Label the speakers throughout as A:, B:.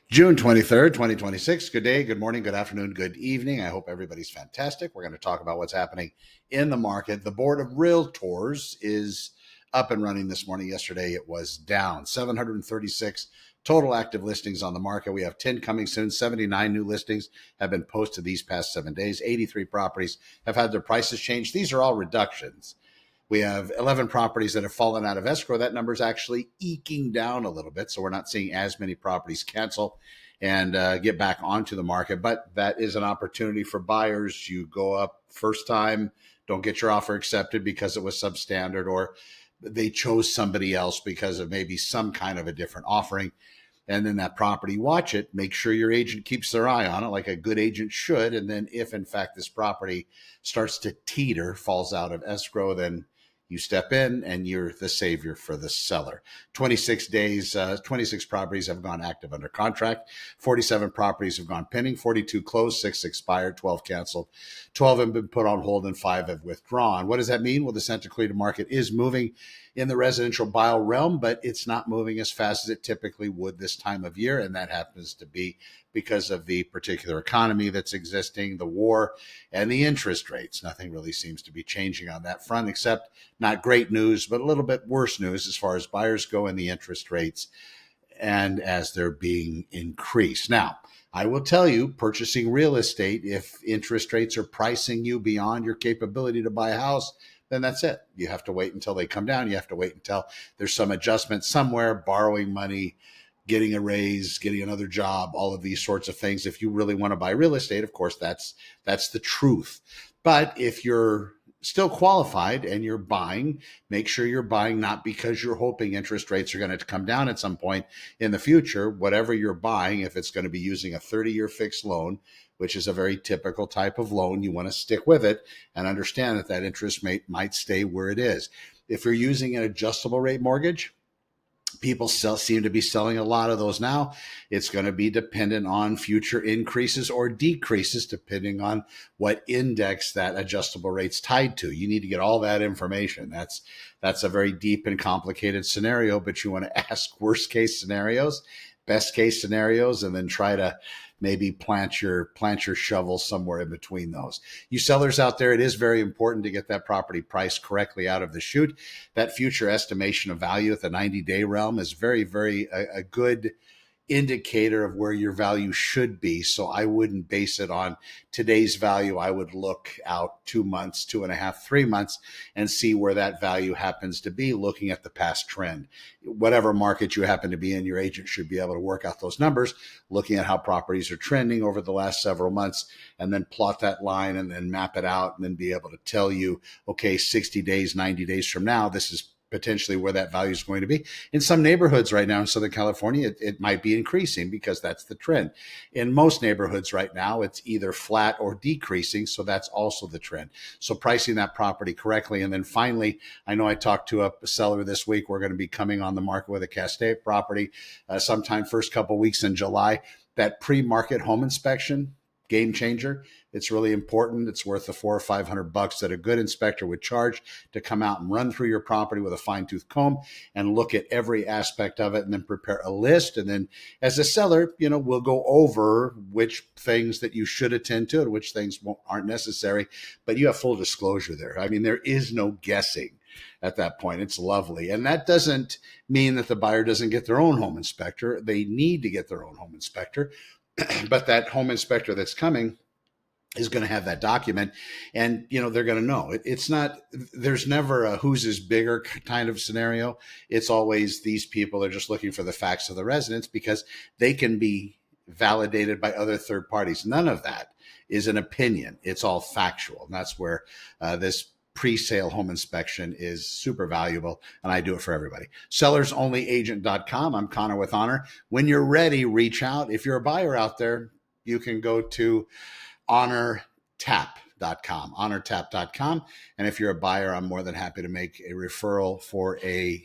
A: June 23rd, 2026. Good day, good morning, good afternoon, good evening. I hope everybody's fantastic. We're going to talk about what's happening in the market. The Board of Realtors is up and running this morning. Yesterday, it was down 736 total active listings on the market. We have 10 coming soon. 79 new listings have been posted these past 7 days. 83 properties have had their prices changed. These are all reductions. We have 11 properties that have fallen out of escrow. That number is actually eking down a little bit. So we're not seeing as many properties cancel and get back onto the market. But that is an opportunity for buyers. You go up first time, don't get your offer accepted because it was substandard, or they chose somebody else because of maybe some kind of a different offering. And then that property, watch it, make sure your agent keeps their eye on it like a good agent should. And then if in fact this property starts to teeter, falls out of escrow, then you step in and you're the savior for the seller. 26 days, 26 properties have gone active under contract. 47 properties have gone pending. 42 closed, 6 expired, 12 canceled. 12 have been put on hold and 5 have withdrawn. What does that mean? Well, the Santa Clarita market is moving in the residential buy realm, but it's not moving as fast as it typically would this time of year. And that happens to be because of the particular economy that's existing, the war, and the interest rates. Nothing really seems to be changing on that front, except not great news, but a little bit worse news as far as buyers go and the interest rates and as they're being increased. Now, I will tell you, purchasing real estate, if interest rates are pricing you beyond your capability to buy a house, then that's it. You have to wait until they come down. You have to wait until there's some adjustment somewhere, borrowing money, getting a raise, getting another job, all of these sorts of things. If you really want to buy real estate, of course, that's the truth. But if you're still qualified and you're buying, make sure you're buying not because you're hoping interest rates are going to come down at some point in the future. Whatever you're buying, if it's going to be using a 30-year fixed loan, which is a very typical type of loan, you want to stick with it and understand that that interest might stay where it is. If you're using an adjustable rate mortgage, people seem to be selling a lot of those now. It's going to be dependent on future increases or decreases, depending on what index that adjustable rate's tied to. You need to get all that information. That's a very deep and complicated scenario, but you want to ask worst case scenarios, best case scenarios, and then try to maybe plant your shovel somewhere in between those. You sellers out there, it is very important to get that property priced correctly out of the chute. That future estimation of value at the 90-day realm is very, very a good indicator of where your value should be. So I wouldn't base it on today's value. I would look out 2 months, 2.5, 3 months, and see where that value happens to be, looking at the past trend. Whatever market you happen to be in, your agent should be able to work out those numbers, looking at how properties are trending over the last several months, and then plot that line and then map it out, and then be able to tell you, okay, 60 days, 90 days from now, this is potentially where that value is going to be. In some neighborhoods right now in Southern California, it might be increasing because that's the trend. In most neighborhoods right now, it's either flat or decreasing. So that's also the trend. So pricing that property correctly. And then finally, I know I talked to a seller this week. We're going to be coming on the market with a Castaic property sometime first couple weeks in July. That pre-market home inspection, game changer. It's really important. It's worth the $400 or $500 that a good inspector would charge to come out and run through your property with a fine-tooth comb and look at every aspect of it, and then prepare a list. And then as a seller, we'll go over which things that you should attend to and which things aren't necessary, but you have full disclosure there. I mean, there is no guessing at that point. It's lovely. And that doesn't mean that the buyer doesn't get their own home inspector. They need to get their own home inspector. But that home inspector that's coming is going to have that document, and they're going to know it's not, there's never a whose is bigger kind of scenario. It's always these people are just looking for the facts of the residents because they can be validated by other third parties. None of that is an opinion. It's all factual. And that's where this pre-sale home inspection is super valuable, and I do it for everybody. Sellersonlyagent.com. I'm Connor with Honor. When you're ready, reach out. If you're a buyer out there, you can go to honortap.com. And if you're a buyer, I'm more than happy to make a referral for a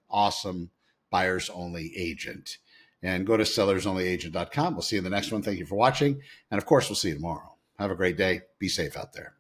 A: awesome buyers only agent. And go to sellersonlyagent.com. We'll see you in the next one. Thank you for watching. And of course, we'll see you tomorrow. Have a great day. Be safe out there.